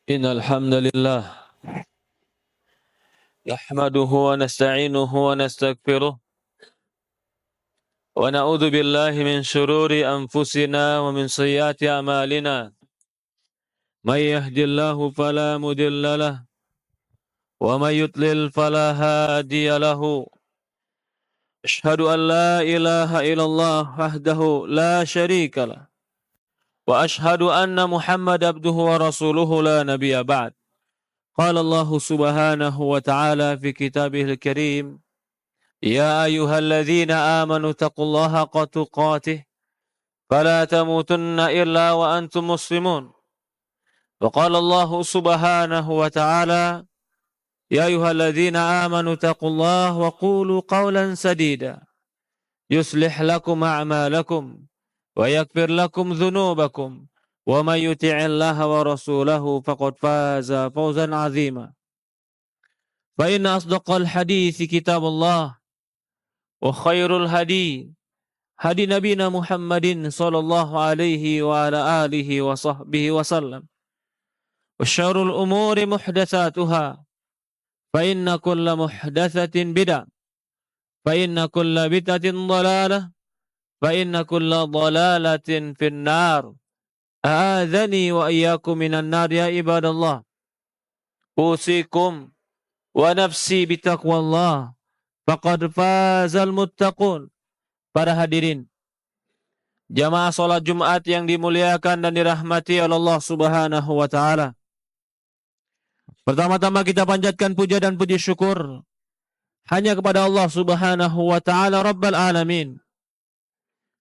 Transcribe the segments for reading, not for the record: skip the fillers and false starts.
إن الحمد لله نحمده ونستعينه ونستغفره ونعوذ بالله من شرور أنفسنا ومن سيئات أعمالنا من يهد الله فلا مضل له ومن يضلل فلا هادي له أشهد أن لا إله إلا الله وحده لا شريك له وأشهد أن محمد عبده ورسوله لا نبي بعد قال الله سبحانه وتعالى في كتابه الكريم يا أيها الذين آمنوا اتقوا الله حق تقاته فلا تموتن إلا وأنتم مسلمون وقال الله سبحانه وتعالى يا أيها الذين آمنوا اتقوا الله وقولوا قولا سديدا يصلح لكم أعمالكم ويغفر لكم ذنوبكم ومن يطع الله ورسوله فقد فاز فوزا عظيما فإن أصدق الحديث كتاب الله وخير الهدي هدي نبينا محمد صلى الله عليه وعلى آله وصحبه وسلم وشر الأمور محدثاتها فإن كل محدثة بدعة فإن كل بدعة ضلالة فإن كل ضلالة في النار أعاذني وإياكم من النار يا عباد الله أوصيكم ونفسي بتقوى الله فقد فاز المتقون. Para hadirin jamaah salat Jumat yang dimuliakan dan dirahmati oleh Allah Subhanahu wa taala. Pertama-tama kita panjatkan puja dan puji syukur hanya kepada Allah Subhanahu wa taala Rabbal alamin.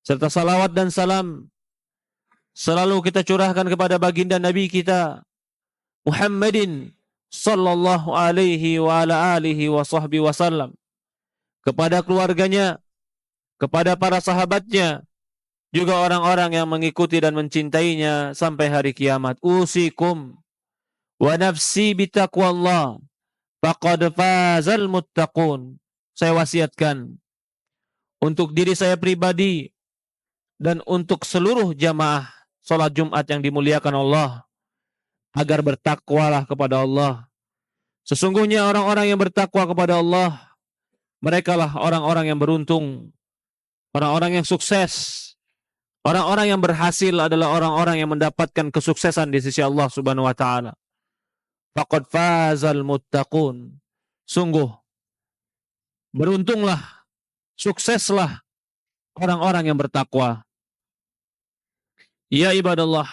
Serta salawat dan salam selalu kita curahkan kepada baginda Nabi kita Muhammadin sallallahu alaihi wa ala alihi wa sahbihi wasallam, kepada keluarganya, kepada para sahabatnya, juga orang-orang yang mengikuti dan mencintainya sampai hari kiamat. Usikum wa nafsi bitaqwallah faqad fazal muttaqun. Saya wasiatkan untuk diri saya pribadi dan untuk seluruh jamaah salat Jumat yang dimuliakan Allah agar bertakwalah kepada Allah. Sesungguhnya orang-orang yang bertakwa kepada Allah, merekalah orang-orang yang beruntung, orang-orang yang sukses. Orang-orang yang berhasil adalah orang-orang yang mendapatkan kesuksesan di sisi Allah Subhanahu wa taala. Faqad fazal muttaqun. Sungguh beruntunglah, sukseslah orang-orang yang bertakwa. Ya ibadallah,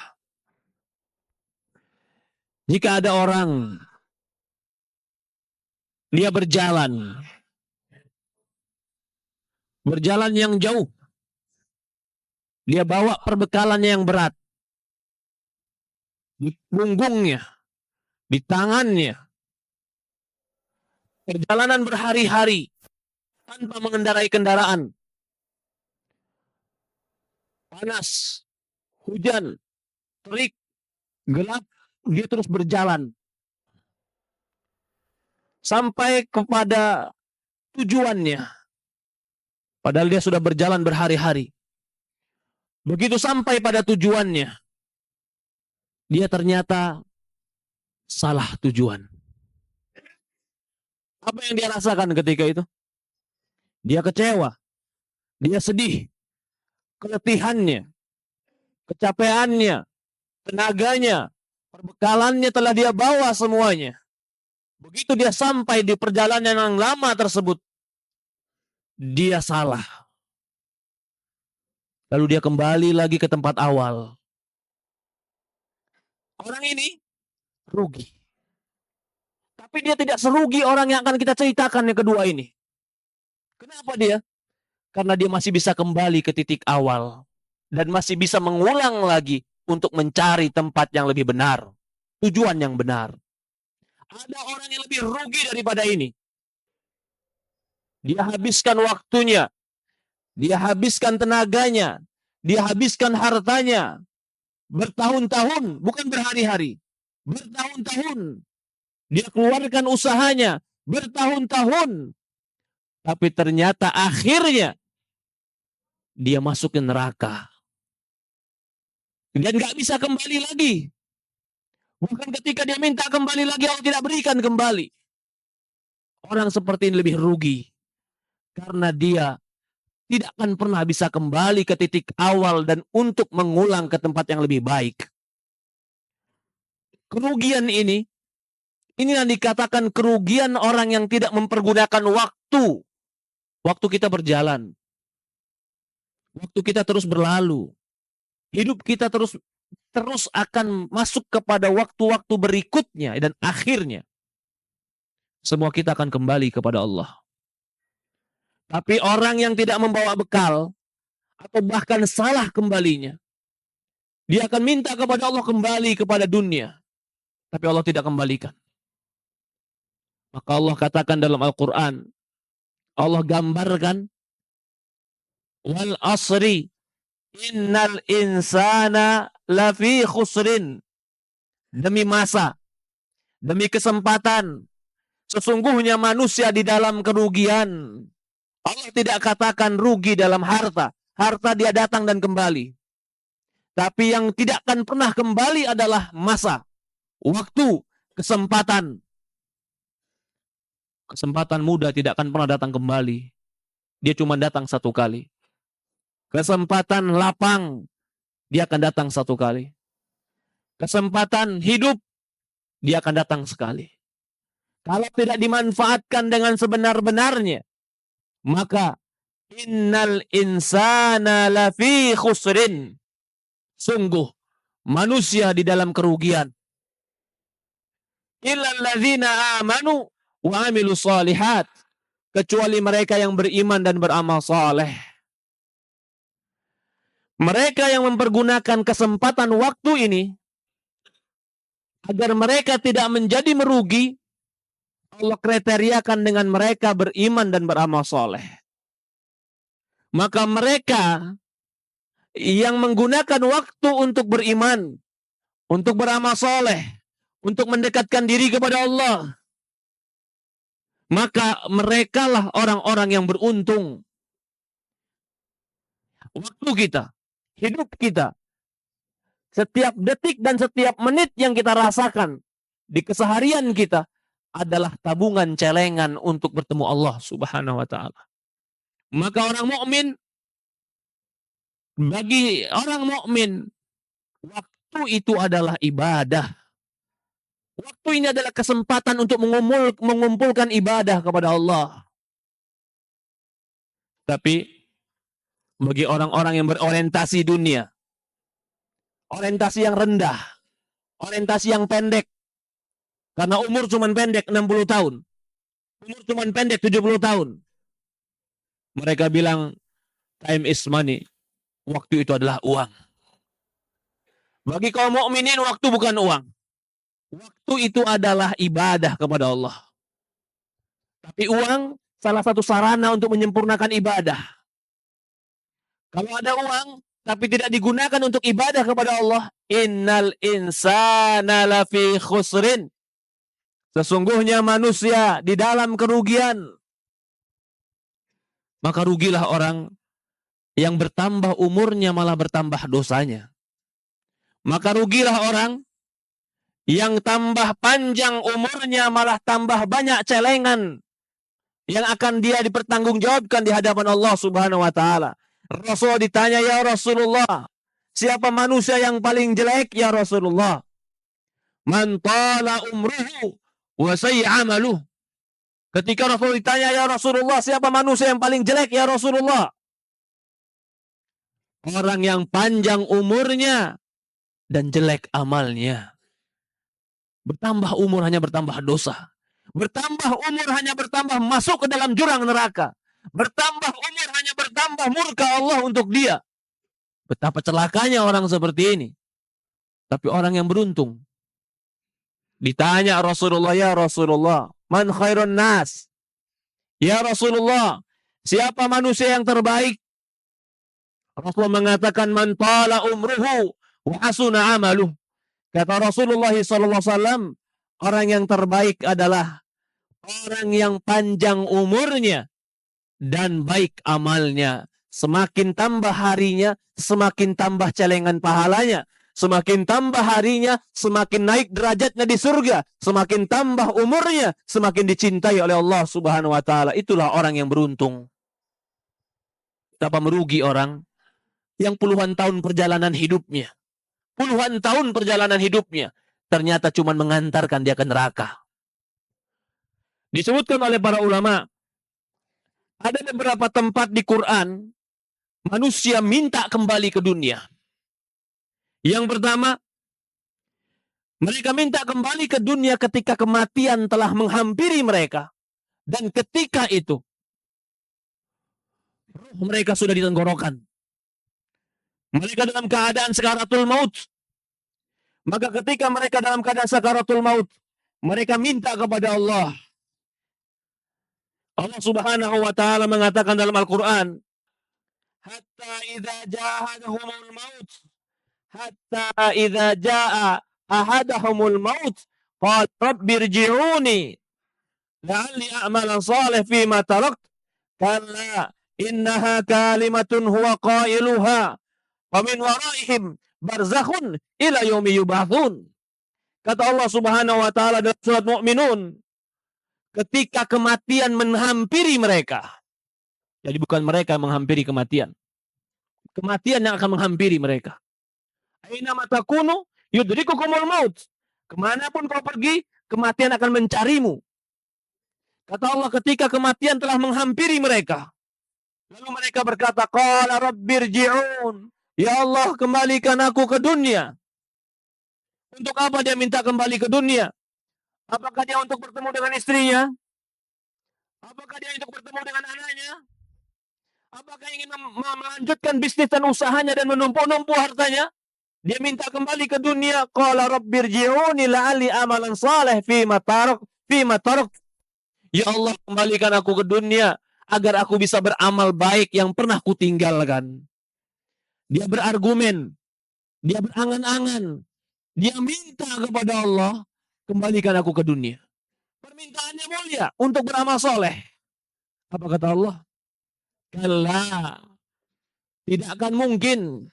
jika ada orang dia berjalan yang jauh, dia bawa perbekalannya yang berat di punggungnya, di tangannya, perjalanan berhari-hari tanpa mengendarai kendaraan, panas, hujan, terik, gelap, dia terus berjalan sampai kepada tujuannya, padahal dia sudah berjalan berhari-hari. Begitu sampai pada tujuannya, dia ternyata salah tujuan. Apa yang dia rasakan ketika itu? Dia kecewa, dia sedih, keletihannya, kecapeannya, tenaganya, perbekalannya telah dia bawa semuanya. Begitu dia sampai di perjalanan yang lama tersebut, dia salah. Lalu dia kembali lagi ke tempat awal. Orang ini rugi. Tapi dia tidak serugi orang yang akan kita ceritakan yang kedua ini. Kenapa dia? Karena dia masih bisa kembali ke titik awal. Dan masih bisa mengulang lagi untuk mencari tempat yang lebih benar. Tujuan yang benar. Ada orang yang lebih rugi daripada ini. Dia habiskan waktunya. Dia habiskan tenaganya, dia habiskan hartanya, bertahun-tahun, bukan berhari-hari, bertahun-tahun. Dia keluarkan usahanya, bertahun-tahun. Tapi ternyata akhirnya, dia masuk ke neraka. Dan gak bisa kembali lagi. Bukan ketika dia minta kembali lagi, Allah tidak berikan kembali. Orang seperti ini lebih rugi. Karena dia tidak akan pernah bisa kembali ke titik awal dan untuk mengulang ke tempat yang lebih baik. Kerugian ini yang dikatakan kerugian orang yang tidak mempergunakan waktu. Waktu kita berjalan. Waktu kita terus berlalu. Hidup kita terus akan masuk kepada waktu-waktu berikutnya dan akhirnya semua kita akan kembali kepada Allah. Tapi orang yang tidak membawa bekal atau bahkan salah kembalinya, dia akan minta kepada Allah kembali kepada dunia, tapi Allah tidak kembalikan. Maka Allah katakan dalam Al-Quran, Allah gambarkan, wal asri innal insana lafi khusrin. Demi masa, demi kesempatan, sesungguhnya manusia di dalam kerugian. Allah tidak katakan rugi dalam harta. Harta dia datang dan kembali. Tapi yang tidak akan pernah kembali adalah masa, waktu, kesempatan. Kesempatan muda tidak akan pernah datang kembali. Dia cuma datang satu kali. Kesempatan lapang, dia akan datang satu kali. Kesempatan hidup, dia akan datang sekali. Kalau tidak dimanfaatkan dengan sebenar-benarnya, maka innal insana lafi khusrin. Sungguh manusia di dalam kerugian. Illal ladzina amanu wa amilus shalihat. Kecuali mereka yang beriman dan beramal saleh. Mereka yang mempergunakan kesempatan waktu ini agar mereka tidak menjadi merugi, Allah kriteriakan dengan mereka beriman dan beramal soleh. Maka mereka yang menggunakan waktu untuk beriman, untuk beramal soleh, untuk mendekatkan diri kepada Allah, maka merekalah orang-orang yang beruntung. Waktu kita, hidup kita, setiap detik dan setiap menit yang kita rasakan di keseharian kita adalah tabungan celengan untuk bertemu Allah Subhanahu wa taala. Maka orang mukmin, bagi orang mukmin, waktu itu adalah ibadah. Waktu ini adalah kesempatan untuk mengumpulkan ibadah kepada Allah. Tapi bagi orang-orang yang berorientasi dunia, orientasi yang rendah, orientasi yang pendek, karena umur cuma pendek 60 tahun, umur cuma pendek 70 tahun, mereka bilang time is money. Waktu itu adalah uang. Bagi kaum mukminin, waktu bukan uang. Waktu itu adalah ibadah kepada Allah. Tapi uang salah satu sarana untuk menyempurnakan ibadah. Kalau ada uang tapi tidak digunakan untuk ibadah kepada Allah, innal insana lafi khusrin. Sesungguhnya manusia di dalam kerugian. Maka rugilah orang yang bertambah umurnya malah bertambah dosanya. Maka rugilah orang yang tambah panjang umurnya malah tambah banyak celengan yang akan dia dipertanggungjawabkan di hadapan Allah Subhanahu wa taala. Rasul ditanya, ya Rasulullah, siapa manusia yang paling jelek ya Rasulullah? Man tala umruhu wa sayya amaluh. Ketika Rasul ditanya, ya Rasulullah, siapa manusia yang paling jelek ya Rasulullah? Orang yang panjang umurnya dan jelek amalnya. Bertambah umur hanya bertambah dosa. Bertambah umur hanya bertambah masuk ke dalam jurang neraka. Bertambah umur hanya bertambah murka Allah untuk dia. Betapa celakanya orang seperti ini. Tapi orang yang beruntung. Ditanya Rasulullah, ya Rasulullah, man khairun nas? Ya Rasulullah, siapa manusia yang terbaik? Rasulullah mengatakan, man tala umruhu wa hasuna amaluh. Kata Rasulullah SAW, orang yang terbaik adalah orang yang panjang umurnya dan baik amalnya. Semakin tambah harinya, semakin tambah celengan pahalanya. semakin tambah harinya, semakin naik derajatnya di surga, semakin tambah umurnya, semakin dicintai oleh Allah Subhanahu wa taala. Itulah orang yang beruntung. Betapa merugi orang yang puluhan tahun perjalanan hidupnya, ternyata cuma mengantarkan dia ke neraka. Disebutkan oleh para ulama, ada beberapa tempat di Quran manusia minta kembali ke dunia. Yang pertama, mereka minta kembali ke dunia ketika kematian telah menghampiri mereka. Dan ketika itu, roh mereka sudah di tenggorokan. Mereka dalam keadaan sakaratul maut. Maka ketika mereka dalam keadaan sakaratul maut, mereka minta kepada Allah. Allah Subhanahu wa taala mengatakan dalam Al-Qur'an, hatta idza ja'ahumul maut, hatta idza ja'a ahadahumul maut, qala rabbirji'uni la'alli a'mala salih fima tarakt, kalla innaha kalimatun huwa qailuha wa min waraihim barzakhun ila yaumi yub'atsun. Kata Allah Subhanahu wa taala dalam surat Mu'minun, ketika kematian menghampiri mereka. Jadi bukan mereka yang menghampiri kematian. Kematian yang akan menghampiri mereka. Aina matakunu yudrikukumul maut. Kemanapun kau pergi, kematian akan mencarimu. Kata Allah, ketika kematian telah menghampiri mereka, lalu mereka berkata, qala rabbirji'un. Ya Allah, kembalikan aku ke dunia. Untuk apa dia minta kembali ke dunia? Apakah dia untuk bertemu dengan istrinya? Apakah dia untuk bertemu dengan anaknya? Apakah ingin melanjutkan bisnis dan usahanya dan menumpuk-numpuk hartanya? Dia minta kembali ke dunia. Qala rabbirji'uni la'alli amalan salih fima tarak. Ya Allah, kembalikan aku ke dunia agar aku bisa beramal baik yang pernah kutinggalkan. Dia berargumen, dia berangan-angan, dia minta kepada Allah, kembalikan aku ke dunia. Permintaannya mulia untuk beramal soleh. Apa kata Allah? Kalla, tidak akan mungkin.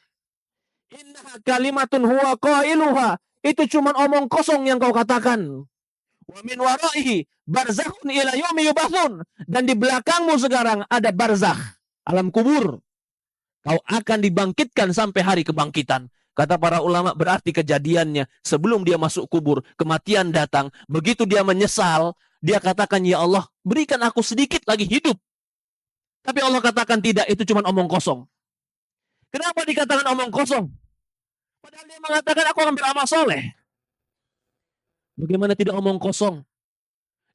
Innaha kalimatun huwa qailuha. Itu cuma omong kosong yang kau katakan. Wa min waraihi barzakhun ila yaumi yub'atsun. Dan di belakangmu sekarang ada barzakh, alam kubur. Kau akan dibangkitkan sampai hari kebangkitan. Kata para ulama, berarti kejadiannya sebelum dia masuk kubur, kematian datang. Begitu dia menyesal, dia katakan, ya Allah, berikan aku sedikit lagi hidup. Tapi Allah katakan tidak, itu cuma omong kosong. Kenapa dikatakan omong kosong? Padahal dia mengatakan aku akan beramal soleh. Bagaimana tidak omong kosong?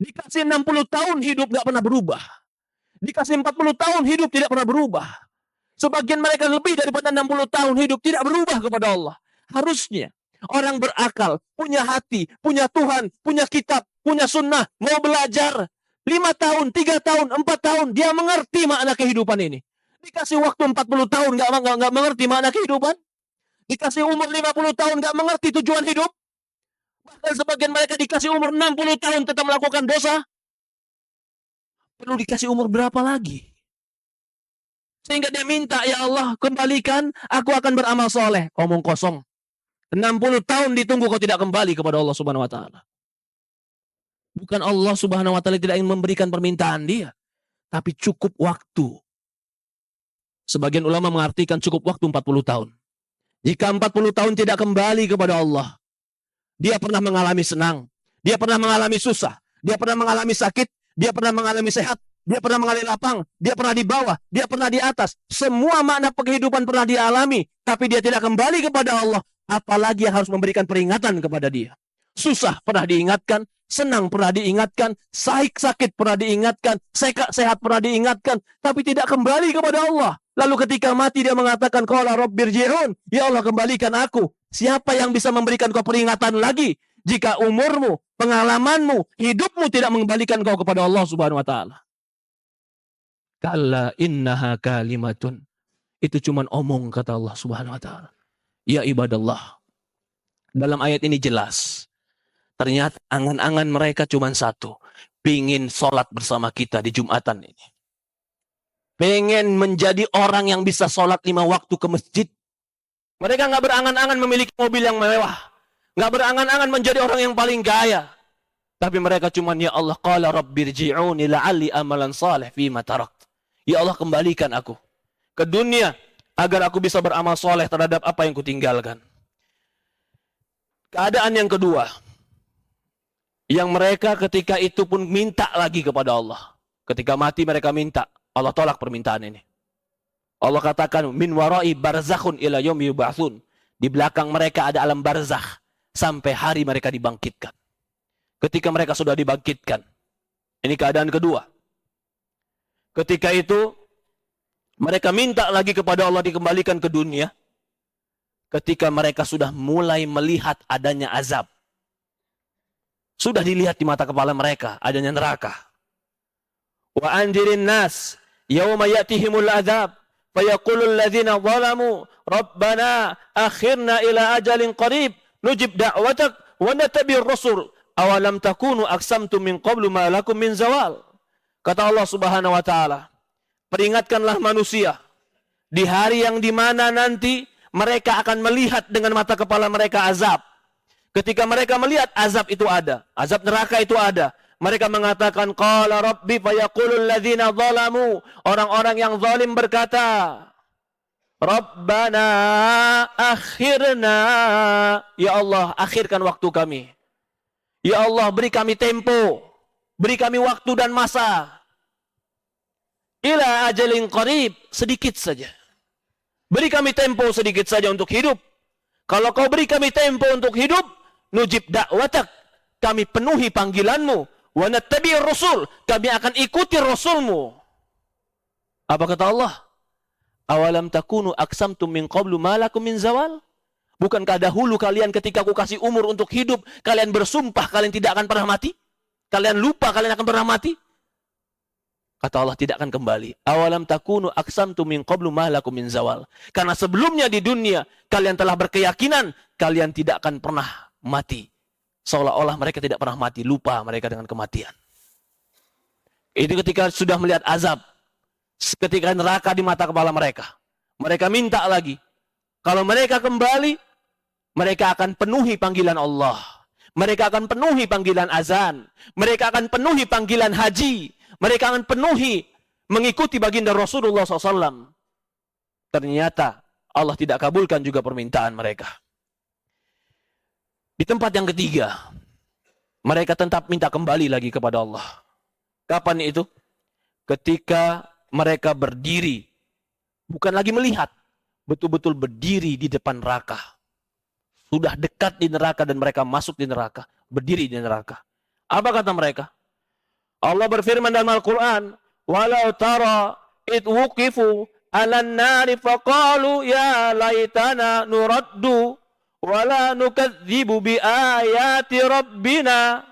Dikasih 60 tahun hidup gak pernah berubah. Dikasih 40 tahun hidup tidak pernah berubah. Sebagian mereka lebih daripada 60 tahun hidup tidak berubah kepada Allah. Harusnya orang berakal, punya hati, punya Tuhan, punya kitab, punya sunnah, mau belajar 5 tahun, 3 tahun, 4 tahun, dia mengerti makna kehidupan ini. Dikasih waktu 40 tahun nggak mengerti makna kehidupan. Dikasih umur 50 tahun nggak mengerti tujuan hidup. Bahkan sebagian mereka dikasih umur 60 tahun tetap melakukan dosa. Perlu dikasih umur berapa lagi? Sehingga dia minta, ya Allah, kembalikan, aku akan beramal soleh. Omong kosong. 60 tahun ditunggu kau tidak kembali kepada Allah Subhanahu wa taala. Bukan Allah Subhanahu wa taala tidak ingin memberikan permintaan dia, tapi cukup waktu. Sebagian ulama mengartikan cukup waktu 40 tahun. Jika 40 tahun tidak kembali kepada Allah, dia pernah mengalami senang, dia pernah mengalami susah, dia pernah mengalami sakit, dia pernah mengalami sehat, dia pernah mengalami lapang, dia pernah di bawah, dia pernah di atas. Semua makna kehidupan pernah dia alami, tapi dia tidak kembali kepada Allah. Apalagi yang harus memberikan peringatan kepada dia. Susah pernah diingatkan, senang pernah diingatkan, sakit pernah diingatkan, sehat pernah diingatkan, tapi tidak kembali kepada Allah. Lalu ketika mati dia mengatakan, qala rabbirji'un, ya Allah kembalikan aku. Siapa yang bisa memberikan kau peringatan lagi jika umurmu, pengalamanmu, hidupmu tidak mengembalikan kau kepada Allah Subhanahu wa taala? Kalla innaha kalimatun. Itu cuma omong, kata Allah Subhanahu wa taala. Ya ibadallah. Dalam ayat ini jelas. Ternyata angan-angan mereka cuma satu. Pingin sholat bersama kita di Jumatan ini. Pengen menjadi orang yang bisa sholat 5 waktu ke masjid. Mereka nggak berangan-angan memiliki mobil yang mewah. Nggak berangan-angan menjadi orang yang paling kaya. Tapi mereka cuma, ya Allah, qala rabbirji'uni la'alli amalan salih fima tarakt. Ya Allah, kembalikan aku ke dunia agar aku bisa beramal soleh terhadap apa yang kutinggalkan. Keadaan yang kedua, yang mereka ketika itu pun minta lagi kepada Allah. Ketika mati mereka minta, Allah tolak permintaan ini. Allah katakan, min warai barzakhun ila yaumi yub'atsun. Di belakang mereka ada alam barzakh sampai hari mereka dibangkitkan. Ketika mereka sudah dibangkitkan, ini keadaan kedua. Ketika itu mereka minta lagi kepada Allah dikembalikan ke dunia. Ketika mereka sudah mulai melihat adanya azab. Sudah dilihat di mata kepala mereka adanya neraka. Wa anzirin nas yauma ya'tihimul azab fayaqulul ladzina zalamu rabbana akhirna ila ajalin qarib nujib da'watak wa nattabi'ir rusul awalam takunu aqsamtum min qablu ma lakum min zawal. Kata Allah Subhanahu wa taala, peringatkanlah manusia di hari yang dimana nanti mereka akan melihat dengan mata kepala mereka azab. Ketika mereka melihat azab itu ada, azab neraka itu ada, mereka mengatakan qala rabbi fayaqulul ladzina zalamu, orang-orang yang zalim berkata, Rabbana akhirna, ya Allah, akhirkan waktu kami. Ya Allah, beri kami tempo, beri kami waktu dan masa. Ila ajalin qarib, sedikit saja. Beri kami tempo sedikit saja untuk hidup. Kalau kau beri kami tempo untuk hidup, nujib da'watak, kami penuhi panggilanmu. Wa nattabi'ir rusul, kami akan ikuti rasulmu. Apa kata Allah? Awalam takunu aqsamtum min qablu ma lakum min zawal? Bukankah dahulu kalian ketika aku kasih umur untuk hidup, kalian bersumpah kalian tidak akan pernah mati? Kalian lupa kalian akan pernah mati? Kata Allah, tidak akan kembali. Awalam takunu aqsamtum min qablu ma lakum min zawal. Karena sebelumnya di dunia, kalian telah berkeyakinan, kalian tidak akan pernah mati. Seolah-olah mereka tidak pernah mati, lupa mereka dengan kematian. Itu ketika sudah melihat azab. Ketika neraka di mata kepala mereka. Mereka minta lagi. Kalau mereka kembali, mereka akan penuhi panggilan Allah. Mereka akan penuhi panggilan azan. Mereka akan penuhi panggilan haji. Mereka akan penuhi mengikuti baginda Rasulullah SAW. Ternyata Allah tidak kabulkan juga permintaan mereka. Di tempat yang ketiga, mereka tetap minta kembali lagi kepada Allah. Kapan itu? Ketika mereka berdiri, bukan lagi melihat, betul-betul berdiri di depan neraka. Sudah dekat di neraka dan mereka masuk di neraka, berdiri di neraka. Apa kata mereka? Allah berfirman dalam Al-Quran, walau tara id wuqifu alan nari faqalu ya laitana nuraddu wala nukadzibu bi ayati rabbina.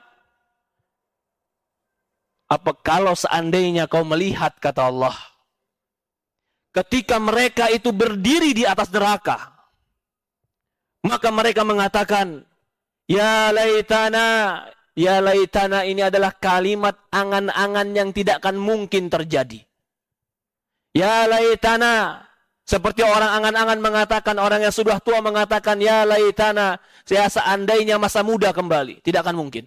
Apa kalau seandainya kau melihat, kata Allah, ketika mereka itu berdiri di atas neraka, maka mereka mengatakan, ya laitana. Ya laitana ini adalah kalimat angan-angan yang tidak akan mungkin terjadi. Ya laitana. Seperti orang angan-angan mengatakan, orang yang sudah tua mengatakan, ya laitana, saya seandainya masa muda kembali. Tidak akan mungkin.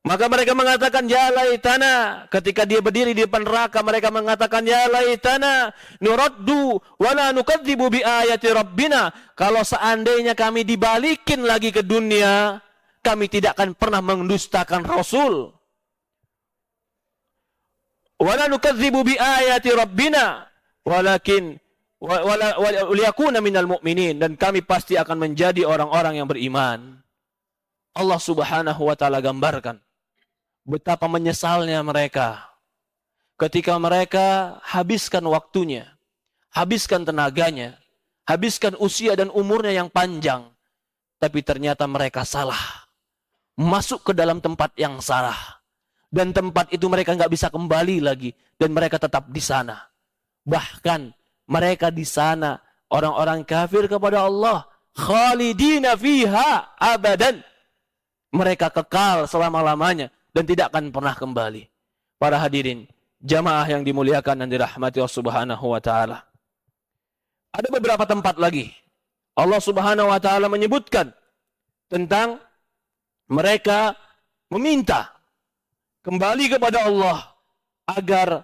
Maka mereka mengatakan, ya laitana. Ketika dia berdiri di depan neraka, mereka mengatakan, ya laitana, nuraddu, wala nukadzibu bi ayati rabbina. Kalau seandainya kami dibalikin lagi ke dunia, kami tidak akan pernah mendustakan Rasul. Wala nukadzibu bi ayati rabbina, walakin liyakuna minal mu'minin, dan kami pasti akan menjadi orang-orang yang beriman. Allah Subhanahu wa taala gambarkan betapa menyesalnya mereka ketika mereka habiskan waktunya, habiskan tenaganya, habiskan usia dan umurnya yang panjang, tapi ternyata mereka salah. Masuk ke dalam tempat yang salah. Dan tempat itu mereka nggak bisa kembali lagi. Dan mereka tetap di sana. Bahkan mereka di sana, orang-orang kafir kepada Allah, khalidina fiha abadan. Mereka kekal selama-lamanya dan tidak akan pernah kembali. Para hadirin, jamaah yang dimuliakan dan dirahmati Allah Subhanahu wa taala. Ada beberapa tempat lagi Allah Subhanahu wa taala menyebutkan tentang mereka meminta kembali kepada Allah agar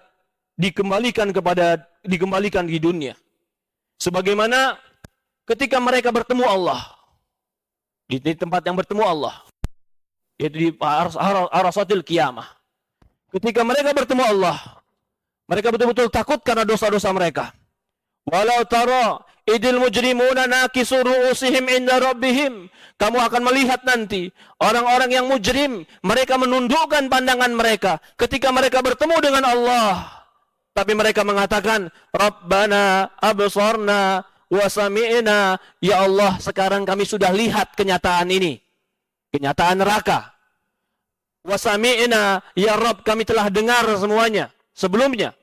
dikembalikan di dunia. Sebagaimana ketika mereka bertemu Allah di tempat yang bertemu Allah, yaitu di Arasatil Qiyamah. Ketika mereka bertemu Allah, mereka betul-betul takut karena dosa-dosa mereka. Walau tara idil mujrimuna nakisu ru'usihim inda rabbihim. Kamu akan melihat nanti orang-orang yang mujrim, mereka menundukkan pandangan mereka ketika mereka bertemu dengan Allah. Tapi mereka mengatakan, Rabbana absarna wa sami'na. Ya Allah, sekarang kami sudah lihat kenyataan ini. Kenyataan neraka. Wa sami'na, ya Rabb, kami telah dengar semuanya sebelumnya.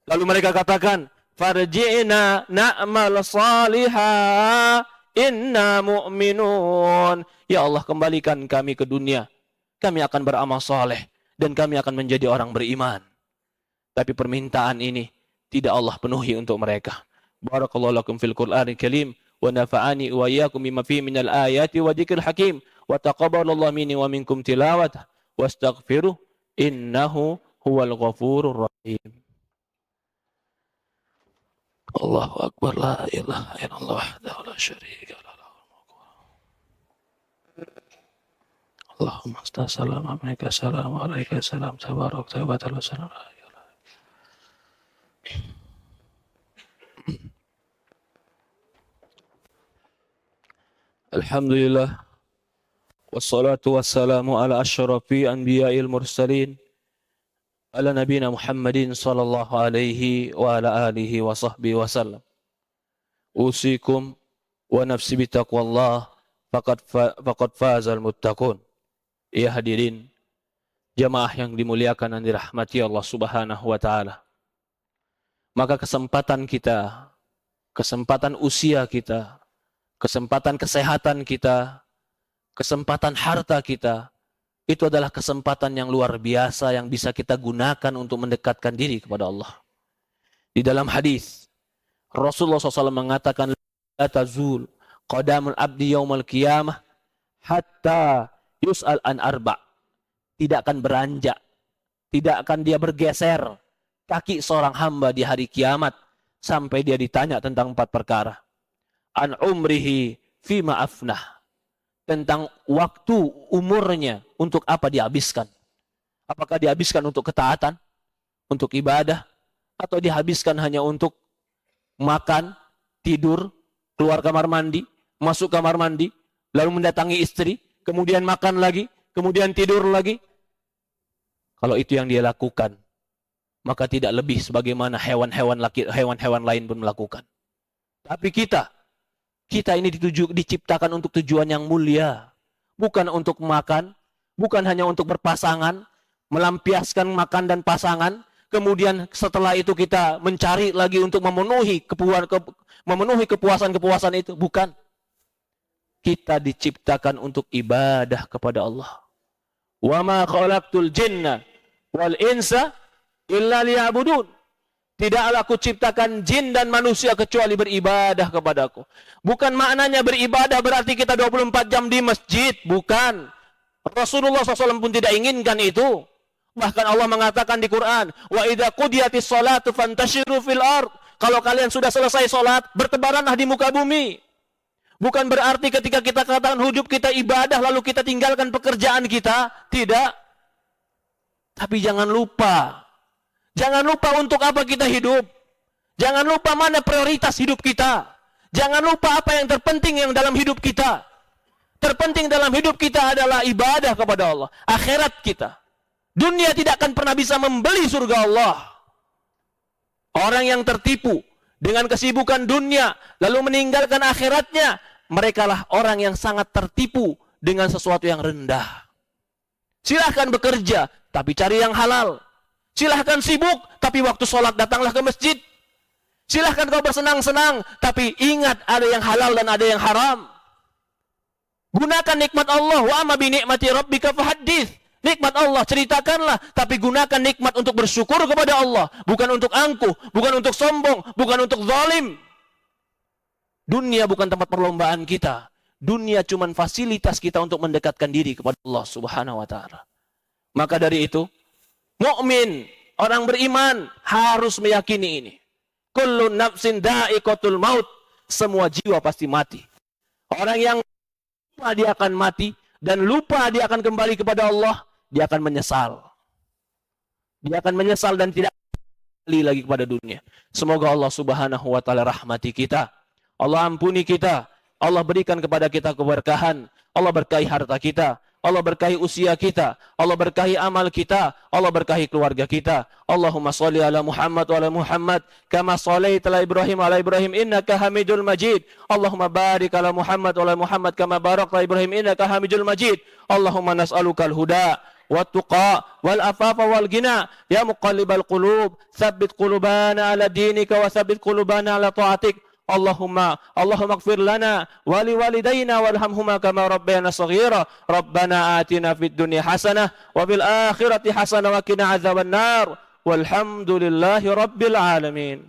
Lalu mereka katakan, farji'na na'mal salihah inna mu'minun. Ya Allah, kembalikan kami ke dunia. Kami akan beramal saleh dan kami akan menjadi orang beriman. Tapi permintaan ini tidak Allah penuhi untuk mereka. Barakallahu lakum fil Qur'anil Karim wa nafa'ani wa iyyakum bima fihi minal ayati wa dzikril hakim wa taqabbalallahu minni wa minkum tilawatah wastaghfiruh innahu huwal ghafurur rahim. Allahu akbar, la ilaha illallah wahdahu la syarika lahu. Allahumma sallallahu alaihi wasallam wa alaihi wasallam tabarak wa ta'ala salam. Alhamdulillah wassalatu wassalamu ala asyrafi anbiya'il mursalin ala nabiyina Muhammadin sallallahu alaihi wa ala alihi wa sahbihi wasallam. Usikum wa nafsi bitaqwallah faqad fazal muttaqun. Ya hadirin jamaah yang dimuliakan dan dirahmati Allah Subhanahu wa taala. Maka kesempatan kita, kesempatan usia kita, kesempatan kesehatan kita, kesempatan harta kita, itu adalah kesempatan yang luar biasa yang bisa kita gunakan untuk mendekatkan diri kepada Allah. Di dalam hadis, Rasulullah SAW mengatakan, la tazul qadamul abdi yaumal qiyamah hatta yus'al an arba'. Tidak akan beranjak, tidak akan dia bergeser kaki seorang hamba di hari kiamat sampai dia ditanya tentang 4 perkara. An umrihi fima afnah. Tentang waktu umurnya untuk apa dihabiskan. Apakah dihabiskan untuk ketaatan, untuk ibadah, atau dihabiskan hanya untuk makan, tidur, keluar kamar mandi, masuk kamar mandi, lalu mendatangi istri, kemudian makan lagi, kemudian tidur lagi. Kalau itu yang dia lakukan, maka tidak lebih sebagaimana hewan-hewan lain pun melakukan. Tapi kita ini diciptakan untuk tujuan yang mulia. Bukan untuk makan, bukan hanya untuk berpasangan, melampiaskan makan dan pasangan, kemudian setelah itu kita mencari lagi untuk memenuhi kepuasan-kepuasan itu. Bukan. Kita diciptakan untuk ibadah kepada Allah. Wa ma khalaqtul jinna wal insa illa liya'budun. Tidaklah aku ciptakan jin dan manusia kecuali beribadah kepadaku. Bukan maknanya beribadah berarti kita 24 jam di masjid. Bukan. Rasulullah SAW pun tidak inginkan itu. Bahkan Allah mengatakan di Quran, wa idza qudiyatis sholatu fantashiru fil ard. Kalau kalian sudah selesai sholat, bertebaranlah di muka bumi. Bukan berarti ketika kita katakan hidup kita ibadah lalu kita tinggalkan pekerjaan kita. Tidak. Tapi jangan lupa. Jangan lupa untuk apa kita hidup. Jangan lupa mana prioritas hidup kita. Jangan lupa apa yang terpenting yang dalam hidup kita. Terpenting dalam hidup kita adalah ibadah kepada Allah. Akhirat kita. Dunia tidak akan pernah bisa membeli surga Allah. Orang yang tertipu dengan kesibukan dunia lalu meninggalkan akhiratnya, merekalah orang yang sangat tertipu dengan sesuatu yang rendah. Silahkan bekerja, tapi cari yang halal. Silahkan sibuk, tapi waktu sholat datanglah ke masjid. Silahkan kau bersenang-senang, tapi ingat ada yang halal dan ada yang haram. Gunakan nikmat Allah. Wa amma bi ni'mati rabbika fahaddits. Nikmat Allah ceritakanlah, tapi gunakan nikmat untuk bersyukur kepada Allah, bukan untuk angkuh, bukan untuk sombong, bukan untuk zalim. Dunia bukan tempat perlombaan kita. Dunia cuma fasilitas kita untuk mendekatkan diri kepada Allah Subhanahu wa taala. Maka dari itu, mukmin, orang beriman harus meyakini ini. Kullu nafsin dha'iqatul maut. Semua jiwa pasti mati. Orang yang lupa dia akan mati dan lupa dia akan kembali kepada Allah, dia akan menyesal. Dia akan menyesal dan tidak kembali lagi kepada dunia. Semoga Allah Subhanahu wa taala rahmati kita. Allah ampuni kita. Allah berikan kepada kita keberkahan. Allah berkahi harta kita. Allah berkahi usia kita. Allah berkahi amal kita. Allah berkahi keluarga kita. Allahumma sholli ala Muhammad wa ala Muhammad kama shallaita ala Ibrahim innaka Hamidul Majid. Allahumma barik ala Muhammad wa ala Muhammad kama barakta Ibrahim innaka Hamidul Majid. Allahumma nas'alukal huda والتقى والعفاف والغنى يا مقلب القلوب ثبت قلوبنا على دينك وثبت قلوبنا على طاعتك اللهم اغفر لنا ولوالدينا وارحمهما كما ربيانا صغيرا ربنا آتنا في الدنيا حسنة وفي الآخرة حسنة وقنا عذاب النار والحمد لله رب العالمين.